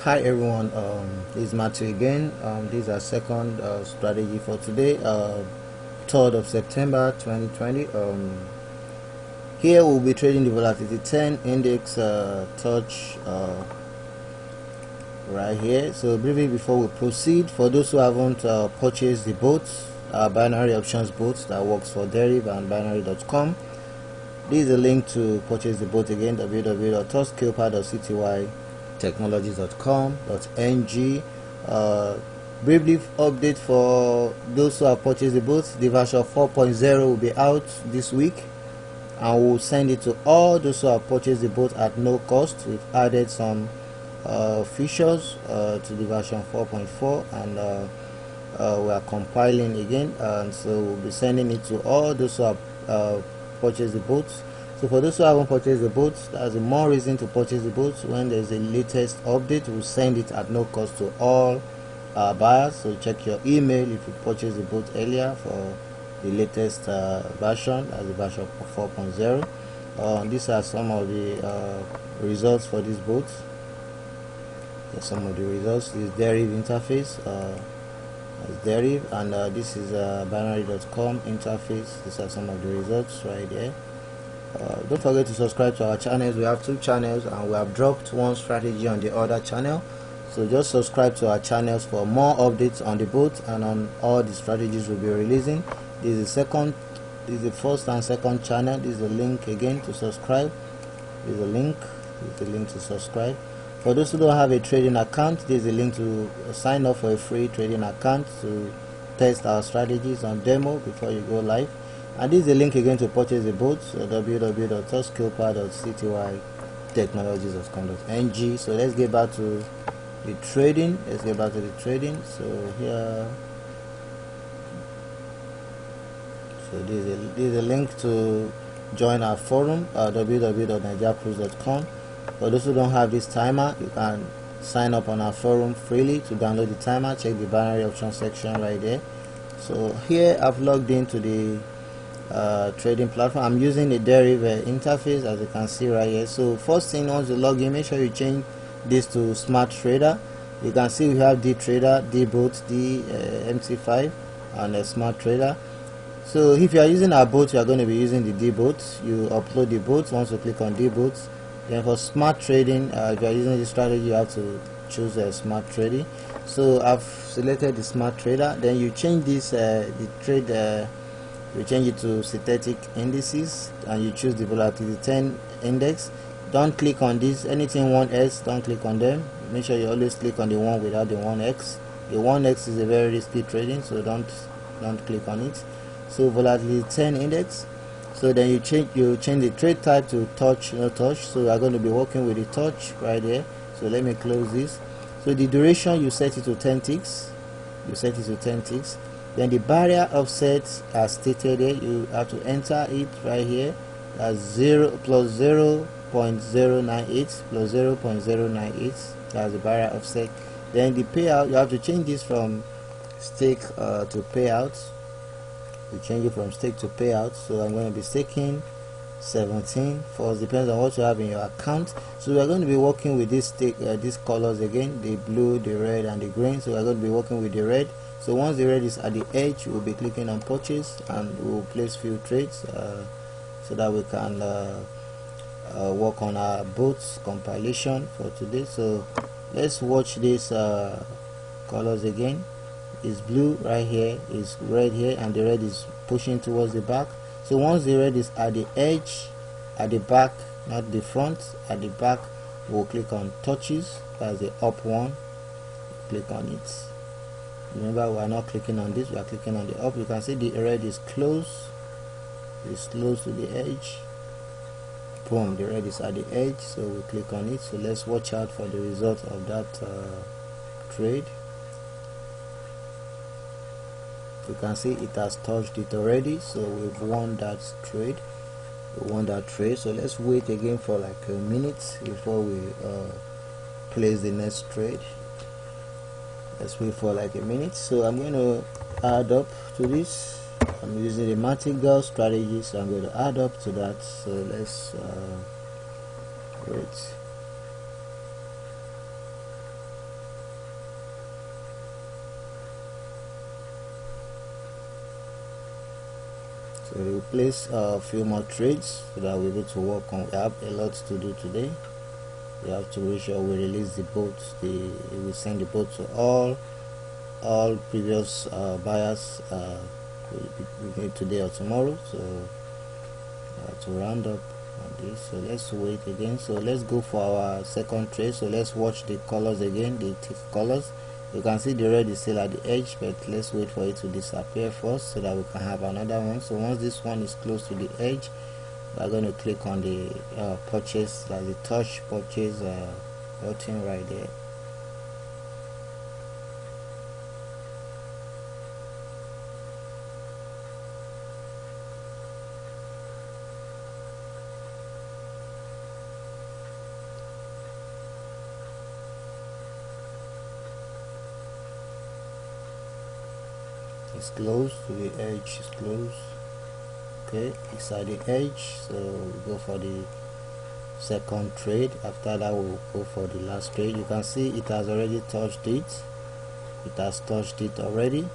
Hi everyone, this is Matthew again. This is our second strategy for today, 3rd of September 2020. Here we'll be trading the volatility 10 index touch right here. So briefly before we proceed, for those who haven't purchased the bots, binary options bots that works for Deriv and binary.com, this is a link to purchase the bot again, www.toskilpa.cty technologies.com.ng. Briefly update for those who have purchased the boat. The version 4.0 will be out this week, and we'll send it to all those who have purchased the boat at no cost. We've added some features to the version 4.4, and we are compiling again, and so we'll be sending it to all those who have purchased the boats. So for those who haven't purchased the boats, there's more reason to purchase the boats. When there's a latest update, we'll send it at no cost to all buyers. So check your email if you purchased the boat earlier for the latest version, as the version 4.0. These are some of the results for this boat. Here's some of the results. This is Deriv interface. Deriv, and this is binary.com interface. These are some of the results right there. Don't forget to subscribe to our channels. We have 2 channels, and we have dropped one strategy on the other channel, so just subscribe to our channels for more updates on the boat and on all the strategies we'll be releasing. This is the first and second channel. This is the link again to subscribe. This is the link to subscribe. For those who don't have a trading account, this is a link to sign up for a free trading account to test our strategies on demo before you go live. And this is the link again to purchase the boat, so www.toskilpa.cty technologies.com.ng. So let's get back to the trading. So here, so this is a link to join our forum, www.nigeriacruise.com. For those who don't have this timer, you can sign up on our forum freely to download the timer. Check the binary option section right there. So here I've logged into the trading platform. I'm using a Deriv interface, as you can see right here. So first thing, once you log in, make sure you change this to Smart Trader. You can see we have D Trader, D Bot, D MT5, and a Smart Trader. So if you are using our bot, you are going to be using the D Bot. You upload the bot once you click on D Bot. Then for Smart Trading, if you are using this strategy, you have to choose Smart Trading. So I've selected the Smart Trader. Then you change this the trade. You change it to synthetic indices, and you choose the volatility 10 index. Don't click on this, anything 1x, don't click on them. Make sure you always click on the one without the 1x. The 1x is a very risky trading, so don't click on it. So volatility 10 index. So then you change the trade type to touch, no touch. So we are going to be working with the touch right here. So let me close this. So the duration, you set it to 10 ticks. Then the barrier offset, as stated here, you have to enter it right here. That's 0 plus 0.098 plus 0.098. That's the barrier offset. Then the payout, you have to change this from stake to payout. You change it from stake to payout. So I'm going to be staking 17 first, depends on what you have in your account. So we're going to be working with these colors again, the blue, the red, and the green. So we're going to be working with the red. So once the red is at the edge, we'll be clicking on purchase, and we'll place few trades so that we can work on our boats compilation for today. So let's watch these colors again. It's blue right here, is red here, and the red is pushing towards the back. So once the red is at the edge, at the back, not the front, at the back, we'll click on touches. That's the up one. Click on it. Remember, we are not clicking on this, we are clicking on the up. You can see the red is close. It's close to the edge. Boom, the red is at the edge, so we click on it. So let's watch out for the result of that trade. You can see it has touched it already, so we've won that trade. So let's wait again for like a minute before we place the next trade. Let's wait for like a minute. So I'm going to add up to this. I'm using the Martingale strategy, so I'm going to add up to that. So let's wait. So we'll place a few more trades so that we're able to work on. We have a lot to do today. We have to make sure we release the boat. We send the boat to all previous buyers we need today or tomorrow. So to round up on this, so let's wait again. So let's go for our second trade. So let's watch the colors again, the thick colors. You can see the red is still at the edge, but let's wait for it to disappear first so that we can have another one. So once this one is close to the edge, we're going to click on the purchase, like the touch purchase button right there. It's close to the edge, it's close. Okay, it's at the edge, so we go for the second trade. After that we'll go for the last trade. You can see it has already touched it. It has touched it already.